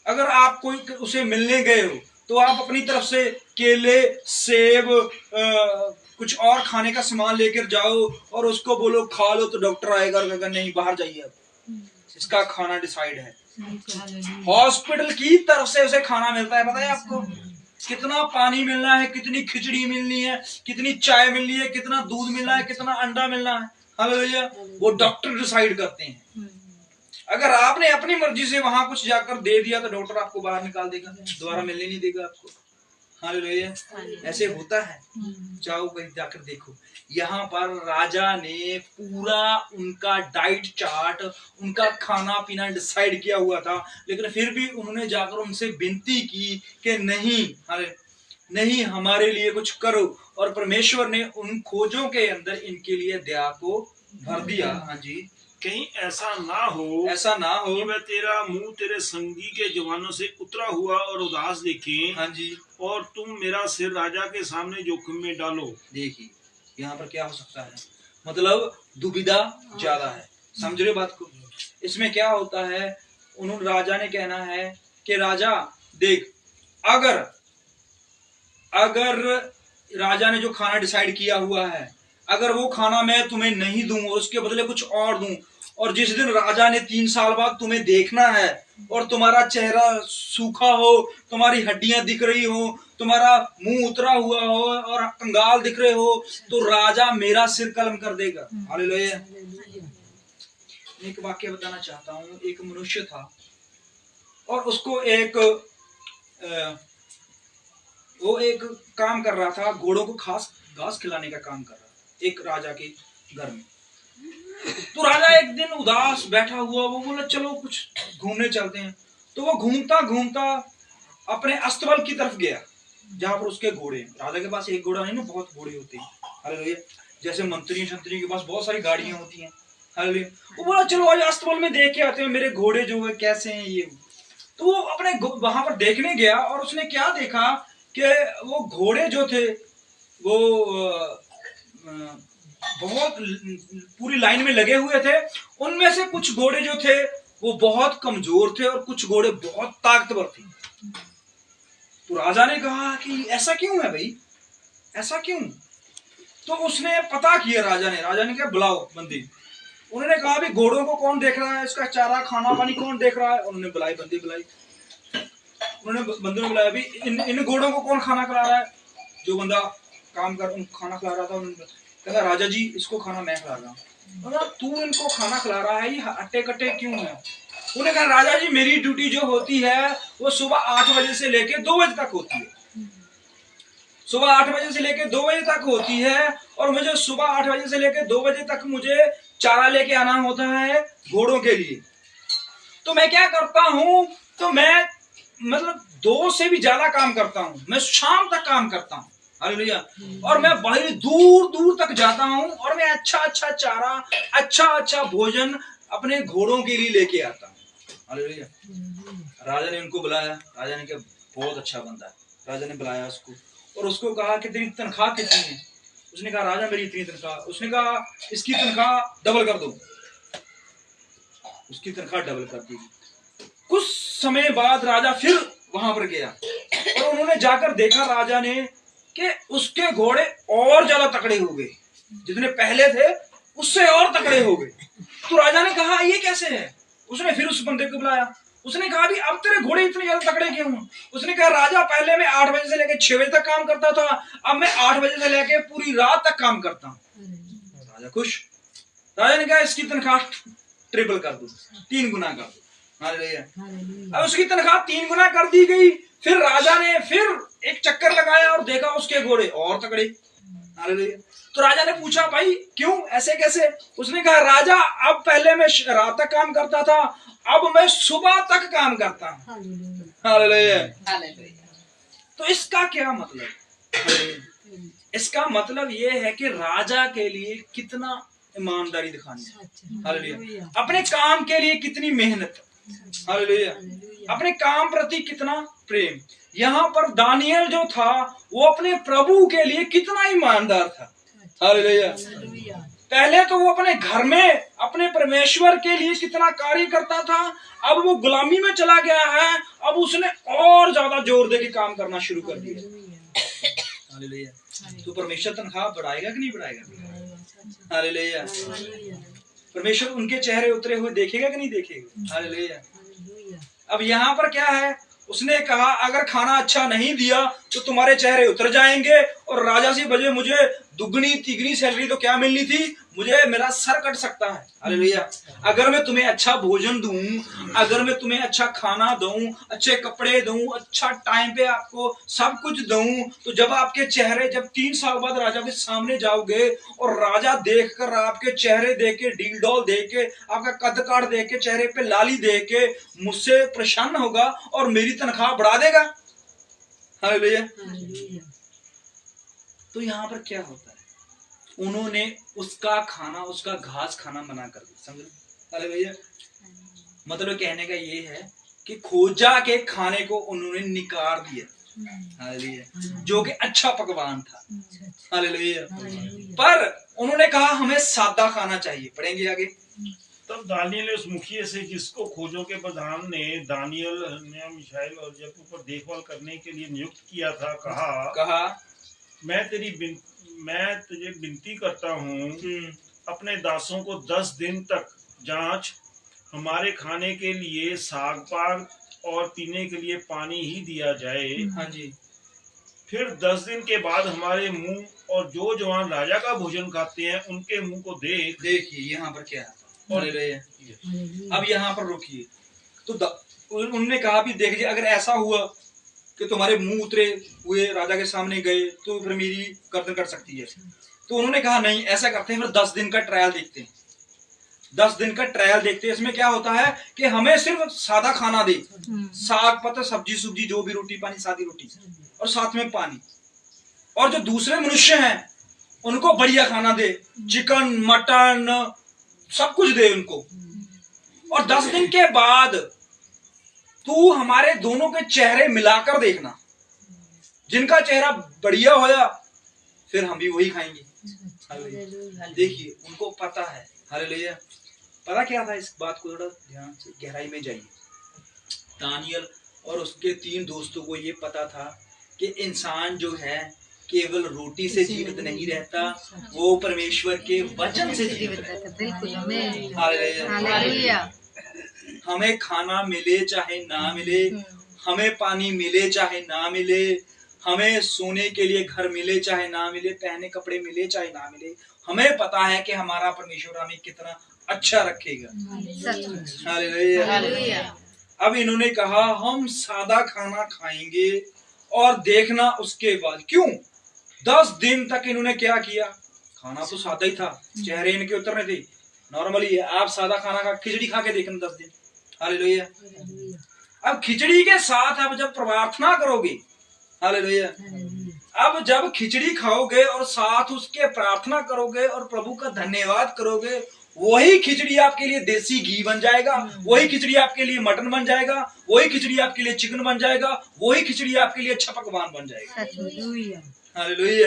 अगर आप कोई उसे मिलने गए हो तो आप अपनी तरफ से केले, सेब, कुछ और खाने का सामान लेकर जाओ और उसको बोलो खा लो, तो डॉक्टर आएगा और अगर नहीं बाहर जाइए, अब इसका खाना डिसाइड है। हॉस्पिटल की तरफ से उसे खाना मिलता है। पता है आपको कितना पानी मिलना है, कितनी खिचड़ी मिलनी है, कितनी चाय मिलनी है, कितना दूध मिलना है, कितना अंडा मिलना है। हालेलुया। वो डॉक्टर डिसाइड करते हैं। अगर आपने अपनी मर्जी से वहां कुछ जाकर दे दिया तो डॉक्टर आपको बाहर निकाल देगा, दोबारा मिलने नहीं देगा आपको। हालेलुया। ऐसे होता है। जाओ कहीं जाकर देखो। यहाँ पर राजा ने पूरा उनका डाइट चार्ट, उनका खाना पीना डिसाइड किया हुआ था, लेकिन फिर भी उन्होंने जाकर उनसे विनती की कि नहीं हमारे लिए कुछ करो, और परमेश्वर ने उन खोजों के अंदर इनके लिए दया को भर दिया। हाँ जी। कहीं ऐसा ना हो कि मैं तेरा मुंह तेरे संगी के जवानों से उतरा हुआ और उदास देखें। हाँ जी। और तुम मेरा सिर राजा के सामने जोखिम में डालो। देखिए यहाँ पर क्या हो सकता है, मतलब दुविधा ज्यादा है। समझ रहे बात को? इसमें क्या होता है, उन्होंने राजा ने कहना है कि राजा देख, अगर राजा ने जो खाना डिसाइड किया हुआ है, अगर वो खाना मैं तुम्हें नहीं दूं और उसके बदले कुछ और दूं, और जिस दिन राजा ने 3 साल बाद तुम्हें देखना है और तुम्हारा चेहरा सूखा हो, तुम्हारी हड्डियां दिख रही हो, तुम्हारा मुंह उतरा हुआ हो और कंगाल दिख रहे हो, तो राजा मेरा सिर कलम कर देगा। हालेलुया। एक वाक्य बताना चाहता हूँ। एक मनुष्य था और उसको वो एक काम कर रहा था, घोड़ों को घास खिलाने का काम कर रहा था एक राजा के घर में। तो राजा एक दिन उदास बैठा हुआ, वो बोला चलो कुछ घूमने चलते हैं। तो वो घूमता घूमता अपने अस्तबल की तरफ गया जहां पर उसके घोड़े। राजा के पास एक घोड़ा नहीं ना, बहुत घोड़े होते हैं। हालेलुया। जैसे मंत्री के पास बहुत सारी गाड़ियां होती हैं। हालेलुया। वो बोला चलो आज अस्तबल में देख के आते हैं मेरे घोड़े जो है कैसे हैं ये। तो वो अपने वहां पर देखने गया और उसने क्या देखा कि वो घोड़े जो थे वो बहुत पूरी लाइन में लगे हुए थे। उनमें से कुछ घोड़े जो थे वो बहुत कमजोर थे और कुछ घोड़े बहुत ताकतवर थे। तो राजा ने कहा कि ऐसा क्यों है भाई, ऐसा क्यों? तो उसने पता किया, राजा ने कहा बुलाओ बंदी। उन्होंने कहा भी घोड़ों को कौन देख रहा है, इसका चारा खाना पानी कौन देख रहा है? उन्होंने बंदी बुलाई। उन्होंने बंदे ने बुलाया भी इन घोड़ों को कौन खाना खिला रहा है? जो बंदा काम कर खाना खिला रहा था, उन्होंने कहा राजा जी इसको खाना मैं खिला रहा हूँ। तू इनको खाना खिला रहा है, ये हट्टे कट्टे क्यों है? उन्होंने कहा राजा जी मेरी ड्यूटी जो होती है वो सुबह 8 बजे से लेके 2 बजे तक होती है। सुबह 8 बजे से लेके 2 बजे तक होती है और मुझे सुबह 8 बजे से लेके 2 बजे तक मुझे चारा लेके आना होता है घोड़ों के लिए। तो मैं क्या करता हूँ, तो मैं मतलब 2 से भी ज्यादा काम करता हूँ, मैं शाम तक काम करता हूँ। हालेलुया। और मैं बड़ी दूर दूर तक जाता हूँ और मैं अच्छा अच्छा चारा, अच्छा अच्छा भोजन अपने घोड़ों के लिए लेके आता हूँ। हालेलुया। राजा ने उनको बुलाया। राजा ने कहा बहुत अच्छा बंदा है। राजा ने बुलाया उसको और उसको कहा कि तेरी तनख्वाह कितनी है? उसने कहा राजा मेरी इतनी तनख्वाह। उसने कहा इसकी तनख्वाह डबल कर दो। उसकी तनख्वाह डबल कर दी। कुछ समय बाद राजा फिर वहां पर गया और उन्होंने जाकर देखा राजा ने कि उसके घोड़े और ज्यादा तकड़े हो गए, जितने पहले थे उससे और तकड़े हो गए। तो राजा ने कहा ये कैसे है? उसने फिर उस बंदे को बुलाया उसने कहा भी अब तेरे घोड़े इतने ज्यादा तगड़े क्यों हैं? उसने कहा राजा पहले मैं 8 बजे से लेकर 6 बजे तक काम करता था, अब मैं 8 बजे से लेकर पूरी रात तक काम करता हूँ। राजा खुश। राजा ने कहा इसकी तनख्वाह ट्रिपल कर दो, 3 गुना कर दो। हालेलुया। अब उसकी तनख्वाह 3 गुना कर दी गई। फिर राजा ने फिर एक चक्कर लगाया और देखा उसके घोड़े और तगड़े। हालेलुया। तो राजा ने पूछा भाई क्यों ऐसे कैसे? उसने कहा राजा अब पहले मैं रात तक काम करता था, अब मैं सुबह तक काम करता हूँ। हालेलुया। तो इसका क्या मतलब? इसका मतलब ये है कि राजा के लिए कितना ईमानदारी दिखानी है। हालेलुया। अपने काम के लिए कितनी मेहनत। हालेलुया। अपने काम प्रति कितना प्रेम। यहाँ पर दानियल जो था वो अपने प्रभु के लिए कितना ईमानदार था। हालेलुया। पहले तो वो अपने घर में अपने परमेश्वर के लिए कितना कार्य करता था, अब वो गुलामी में चला गया है, अब उसने और ज्यादा जोर दे के काम करना शुरू कर दिया। हालेलुया। तो परमेश्वर तनख्वाह बढ़ाएगा कि नहीं बढ़ाएगा? हालेलुया। परमेश्वर उनके चेहरे उतरे हुए देखेगा कि नहीं देखेगा? हालेलुया। अब यहाँ पर क्या है? उसने कहा अगर खाना अच्छा नहीं दिया तो तुम्हारे चेहरे उतर जाएंगे, और राजा से बजे मुझे दुगनी तिगनी सैलरी तो क्या मिलनी थी, मुझे मेरा सर कट सकता है। हालेलुया। अगर मैं तुम्हें अच्छा भोजन दूं, अगर मैं तुम्हें अच्छा खाना दूं, अच्छे कपड़े दूं, अच्छा टाइम पे आपको सब कुछ दूं, तो जब आपके चेहरे जब 3 साल बाद राजा के सामने जाओगे और राजा देखकर आपके चेहरे देख के डील डॉल देख के आपका कद काट देख के चेहरे पे लाली देख के मुझसे प्रसन्न होगा और मेरी तनख्वाह बढ़ा देगा। हालेलुया। तो यहाँ पर क्या होता है? उन्होंने उसका खाना, उसका घास खाना मना कर दिया। समझ लो। अरे भैया, मतलब कहने का ये है कि खोजा के खाने को उन्होंने निकार दिया। हालेलुया। जो कि अच्छा पकवान था। हालेलुया। पर उन्होंने कहा हमें सादा खाना चाहिए। पढ़ेंगे आगे। तब दानियल ने उस मुखिया से जिसको खोजों के प्रधान ने दानियल, हनन्याह, मिशाएल और जक्कू पर देखभाल करने के लिए नियुक्त किया था, कहा मैं तुझे विनती करता हूँ अपने दासों को 10 दिन तक जांच, हमारे खाने के लिए साग पाग और पीने के लिए पानी ही दिया जाए। हाँ जी। फिर 10 दिन के बाद हमारे मुंह और जो जवान राजा का भोजन खाते हैं उनके मुंह को देखिए यहाँ पर क्या है। अब यहाँ पर रुकिए। तो उन्होंने कहा भी देखिए अगर ऐसा हुआ कि तुम्हारे मुंह उतरे हुए राजा के सामने गए तो फिर मेरी गर्दन कट सकती है। तो उन्होंने कहा नहीं, ऐसा करते हैं फिर 10 दिन का ट्रायल देखते हैं। 10 दिन का ट्रायल देखते हैं। इसमें क्या होता है कि हमें सिर्फ सादा खाना दे, साग पत्ता सब्जी सुब्जी जो भी, रोटी पानी, सादी रोटी और साथ में पानी, और जो दूसरे मनुष्य हैं उनको बढ़िया खाना दे, चिकन मटन सब कुछ दे उनको। और 10 दिन के बाद तू हमारे दोनों के चेहरे मिलाकर देखना, जिनका चेहरा बढ़िया होया फिर हम भी वही खाएंगे। देखिए उनको पता है। हालेलुया। पता क्या था? इस बात को थोड़ा ध्यान से गहराई में जाइए। दानियल और उसके 3 दोस्तों को ये पता था कि इंसान जो है केवल रोटी से जीवित नहीं रहता, वो परमेश्वर के वचन से जीवित रहता। हालेलुया। हमें खाना मिले चाहे ना मिले, हमें पानी मिले चाहे ना मिले, हमें सोने के लिए घर मिले चाहे ना मिले, पहने कपड़े मिले चाहे ना मिले, हमें पता है कि हमारा परमेश्वर हमें कितना अच्छा रखेगा। हालेलुया। अब इन्होंने कहा हम सादा खाना खाएंगे और देखना उसके बाद। क्यों? 10 दिन तक इन्होंने क्या किया? खाना तो सादा ही था, चेहरे इनके उतरने थे। नॉर्मली आप सादा खाना खा, खिचड़ी खा के देखना 10 दिन। हालेलुया। अब खिचड़ी के साथ अब जब प्रार्थना करोगे, हालेलुया, अब जब खिचड़ी खाओगे और साथ उसके प्रार्थना करोगे और प्रभु का धन्यवाद करोगे, वही खिचड़ी आपके लिए देसी घी बन जाएगा, वही खिचड़ी आपके लिए मटन बन जाएगा, वही खिचड़ी आपके लिए चिकन बन जाएगा, वही खिचड़ी आपके लिए अच्छा पकवान बन जाएगा। हालेलुया।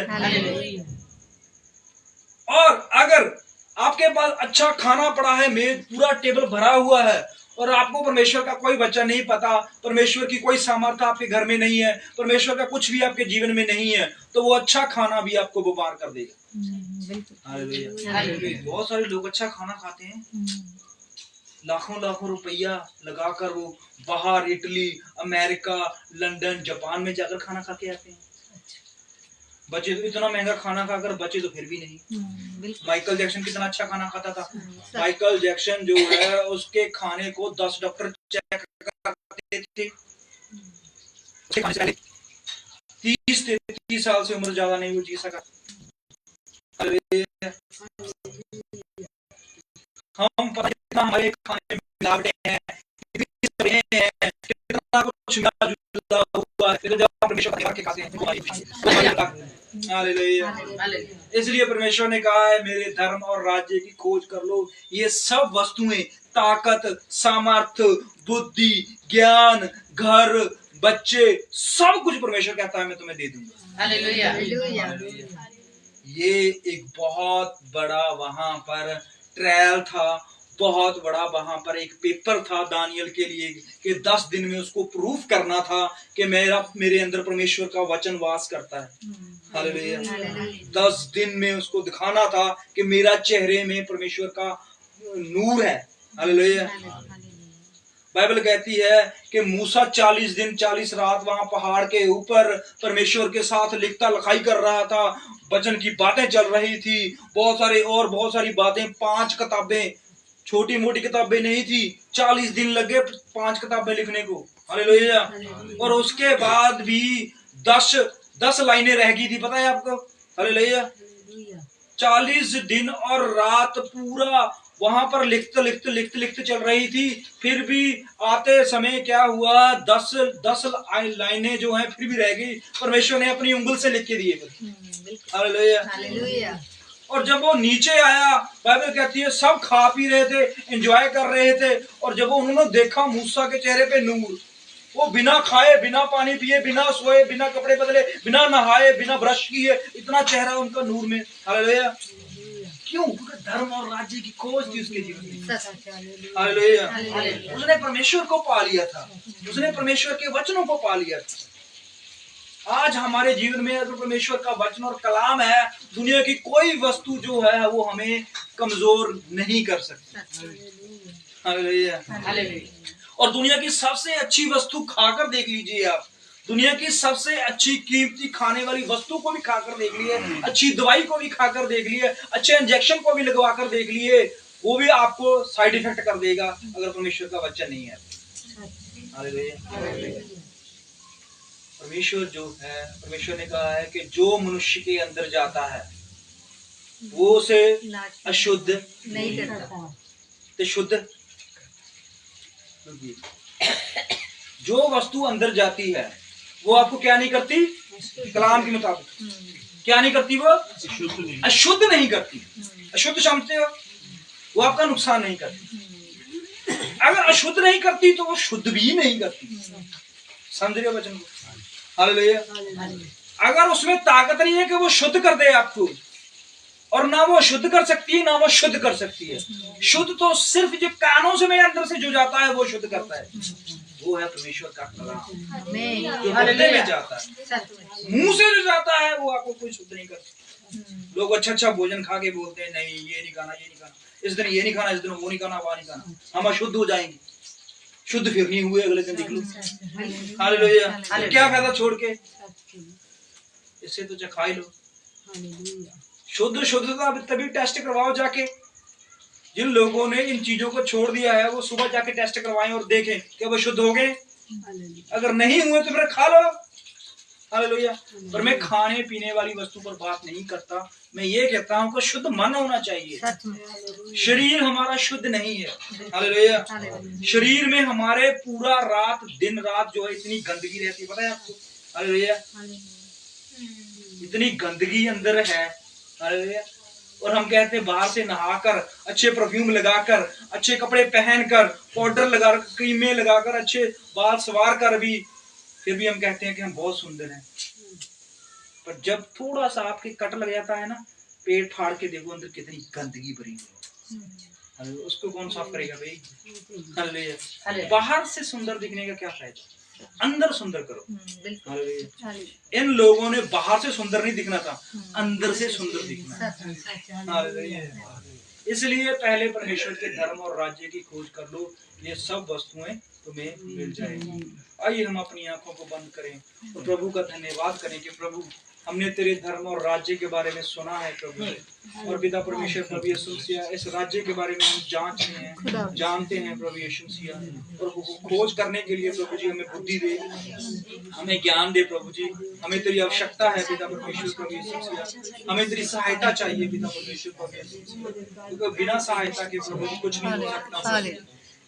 और अगर आपके पास अच्छा खाना पड़ा है, मेज पूरा टेबल भरा हुआ है, और आपको परमेश्वर का कोई वचन नहीं पता, परमेश्वर की कोई सामर्थ्य आपके घर में नहीं है, परमेश्वर का कुछ भी आपके जीवन में नहीं है, तो वो अच्छा खाना भी आपको बीमार कर देगा। हालेलुया। बहुत सारे लोग अच्छा खाना खाते हैं लाखों लाखों रुपया लगाकर वो बाहर इटली, अमेरिका, लंदन, जापान में जाकर खाना खा के आते हैं। बचे तो इतना महंगा खाना खाकर बचे तो फिर भी नहीं। माइकल जैक्सन कितना अच्छा खाना खाता था। माइकल जैक्सन जो है उसके खाने को 10 डॉक्टर चेक करते थे। 30-33 साल से उम्र ज्यादा नहीं वो जी सका। हम हमारे खाने में मिलावटें हैं, कितना कुछ मिला हुआ है, जब परमेश्वर के खाते हैं। हालेलुया। इसलिए परमेश्वर ने कहा है मेरे धर्म और राज्य की खोज कर लो, ये सब वस्तुएं, ताकत, सामर्थ्य, बुद्धि, ज्ञान, घर, बच्चे, सब कुछ परमेश्वर कहता है मैं तुम्हें दे दूंगा। हालेलुया। ये एक बहुत बड़ा वहां पर ट्रायल था, बहुत बड़ा वहां पर एक पेपर था दानियल के लिए कि 10 दिन में उसको प्रूफ करना था कि मेरे अंदर परमेश्वर का वचन वास करता है। हालेलुया। 10 दिन में उसको दिखाना था कि मेरा चेहरे में परमेश्वर का नूर है। हालेलुया। बाइबल कहती है कि मूसा 40 दिन 40 रात वहां पहाड़ के ऊपर परमेश्वर के साथ लिखता लिखाई कर रहा था। वचन की बातें चल रही थी, बहुत सारी बातें, 5 किताबें, छोटी मोटी किताबें नहीं थी। 40 दिन लगे 5 किताबें लिखने को। हालेलुया। और उसके बाद भी 10 लाइनें रह गई थी, पता है आपको। हालेलुया। 40 दिन और रात पूरा वहां पर लिखते चल रही थी। फिर भी आते समय क्या हुआ, 10 लाइनें जो हैं फिर भी रह गई। परमेश्वर ने अपनी उंगल से लिख के दिए। हालेलुया। और जब वो नीचे आया, बाइबल कहती है सब खा पी रहे थे, एंजॉय कर रहे थे, और जब उन्होंने देखा मूसा के चेहरे पे नूर, वो बिना खाए, बिना पानी पिए, बिना सोए, बिना कपड़े बदले, बिना नहाए, बिना ब्रश किए, इतना चेहरा उनका नूर में। हालेलुया। क्यों? क्योंकि धर्म और राज्य की खोज थी उसके जीवन में। हालेलुया। उसने परमेश्वर को पा लिया था, उसने परमेश्वर के वचनों को पा लिया था। आज हमारे जीवन में अगर परमेश्वर का वचन और कलाम है, दुनिया की कोई वस्तु जो है वो हमें कमजोर नहीं कर सकती। हालेलुया। और दुनिया की सबसे अच्छी वस्तु खाकर देख लीजिए आप। दुनिया की सबसे अच्छी कीमती खाने वाली वस्तु को भी खाकर देख लिए, अच्छी दवाई को भी खाकर देख लिए, अच्छे इंजेक्शन को भी लगवा कर देख लिए, वो भी आपको साइड इफेक्ट कर देगा अगर परमेश्वर का वचन नहीं है। हालेलुया। परमेश्वर जो है, परमेश्वर ने कहा है कि जो मनुष्य के अंदर जाता है वो उसे अशुद्ध नहीं करता। तो शुद्ध जो वस्तु अंदर जाती है वो आपको क्या नहीं करती? कलाम के मुताबिक क्या नहीं करती? वो अशुद्ध नहीं करती। अशुद्ध समझते हो? वो आपका नुकसान नहीं करती। अगर अशुद्ध नहीं करती तो वो शुद्ध भी नहीं करती। समझ रहे हो वचन को? हालेलुया। अगर उसमें ताकत नहीं है कि वो शुद्ध कर दे आपको, और ना वो शुद्ध कर सकती है ना वो शुद्ध कर सकती है। शुद्ध तो सिर्फ जो कानों से मेरे अंदर से जो जाता है वो शुद्ध करता है, वो है परमेश्वर का कलाम जो हृदय में जाता है। मुंह से जो जाता है वो आपको कोई शुद्ध नहीं करता। लोग अच्छा भोजन खा के बोलते हैं नहीं ये नहीं खाना, ये नहीं खाना, इस दिन ये नहीं खाना, इस दिन वो नहीं खाना, वो नहीं खाना, हम अशुद्ध हो जाएंगे। शुद्ध फिर नहीं हुए, अगले दिन देख लो। हालेलुया। क्या फायदा छोड़ के, इससे तो खा ही लो। शुद्धता तभी टेस्ट करवाओ जाके। जिन लोगों ने इन चीजों को छोड़ दिया है वो सुबह जाके टेस्ट करवाएं और देखें कि वो शुद्ध हो गए। अगर नहीं हुए तो फिर खा लो। हालेलुया। पर मैं खाने पीने वाली वस्तु पर बात नहीं करता, मैं ये कहता हूँ कि शुद्ध मन होना चाहिए। शरीर हमारा शुद्ध नहीं है। हालेलुया। शरीर में हमारे पूरा दिन रात जो है इतनी गंदगी रहती है, पता है आपको? हालेलुया। इतनी गंदगी अंदर है। हालेलुया। और हम कहते हैं बाहर से नहाकर, अच्छे परफ्यूम लगाकर, अच्छे कपड़े पहनकर, पाउडर लगाकर, क्रीमें लगाकर, अच्छे बाल सवार कर भी, फिर भी हम कहते हैं कि हम बहुत सुंदर हैं। पर जब थोड़ा सा आपके कट लग जाता है ना, पेट फाड़ के देखो अंदर कितनी गंदगी भरी है। उसको कौन साफ करेगा भाई? हालेलुया। बाहर से सुंदर दिखने का क्या फायदा, अंदर सुंदर करो। इन लोगों ने बाहर से सुंदर नहीं दिखना था, अंदर से सुंदर दिखना। इसलिए पहले परमेश्वर के धर्म और राज्य की खोज कर लो, ये सब वस्तुएं तुम्हें मिल जाएंगी। आइए हम अपनी आंखों को बंद करें और प्रभु का धन्यवाद करें कि प्रभु हमने तेरे धर्म और राज्य के बारे में सुना है प्रभु, और पिता परमेश्वर प्रभु यीशु मसीह इस राज्य के बारे में हम जानते हैं प्रभु यीशु मसीह, और खोज करने के लिए प्रभु जी हमें बुद्धि दे, हमें ज्ञान दे प्रभु जी। हमें तेरी आवश्यकता है पिता परमेश्वर प्रभु यीशु मसीह, हमें तेरी सहायता चाहिए पिता परमेश्वर प्रभु यीशु मसीह, क्योंकि बिना सहायता के प्रभु जी कुछ नहीं हो सकता।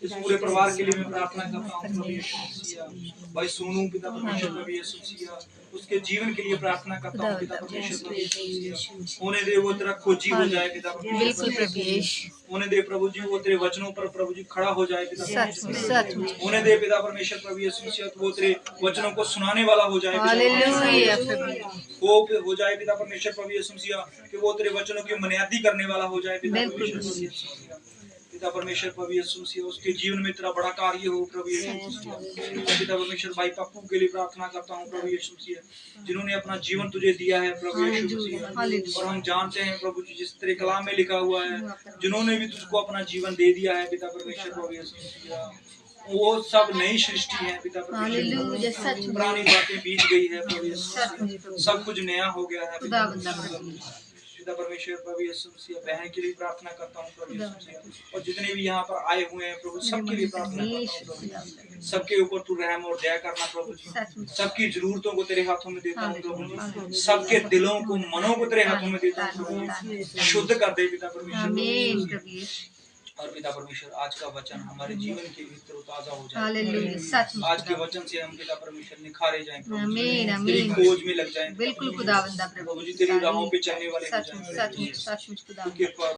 इस पूरे परिवार के लिए मैं प्रार्थना करता हूँ प्रभु यीशु मसीह, भाई सोनू पिता परमेश्वर प्रभु यीशु मसीह, उसके जीवन के लिए प्रार्थना करता हूँ पिता परमेश्वर प्रभु यीशु मसीह। होने दे वो तेरा खोजी हो जाए पिता परमेश्वर, होने दे प्रभु जी वो तेरे वचनों पर प्रभु जी खड़ा हो जाए पिता परमेश्वर, होने दे पिता परमेश्वर प्रभु यीशु मसीह वो तेरे वचनों को सुनाने वाला हो जाए, वो हो जाए पिता परमेश्वर प्रभु यीशु मसीह, कि वो तेरे वचनों की बुनियादी करने वाला हो जाए पिता परमेश्वर प्रभु यीशु मसीह। पिता परमेश्वर प्रभु यीशु मसीह उसके जीवन में तेरा बड़ा कार्य हो प्रभु यीशु मसीह। पिता परमेश्वर भाई पप्पू के लिए प्रार्थना करता हूँ प्रभु यीशु मसीह, जिन्होंने अपना जीवन तुझे दिया है प्रभु यीशु मसीह, और हम जानते हैं प्रभु जी जिस तेरे कलाम में लिखा हुआ है, जिन्होंने भी तुझको अपना जीवन दे दिया है पिता परमेश्वर प्रभु यीशु मसीह, वो सब नई सृष्टि है पिता परमेश्वर, पुरानी बातें बीत गई है प्रभु यीशु, सब कुछ नया हो गया है पिता परमेश्वर प्रभु यीशु मसीह। बहन के लिए प्रार्थना करता हूँ प्रभु यीशु मसीह, और जितने भी यहाँ पर आए हुए हैं प्रभु सबके लिए प्रार्थना करता हूँ प्रभु, सबके ऊपर तू रहम और दया करना प्रभु जी, सबकी जरूरतों को तेरे हाथों में देता हूँ प्रभु जी, सबके दिलों को मनों को तेरे हाथों में देता हूँ प्रभु जी, शुद्ध कर दे पिता परमेश्वर। और पिता परमेश्वर आज का वचन हमारे जीवन के लिए तरोताजा हो जाए, आज के वचन से हम पिता परमेश्वर निखारे जाएं, तेरी खोज में लग जाएं, बिल्कुल खुदावंदा प्रभु जी, तेरी राहों पे चलने वाले हो जाएं।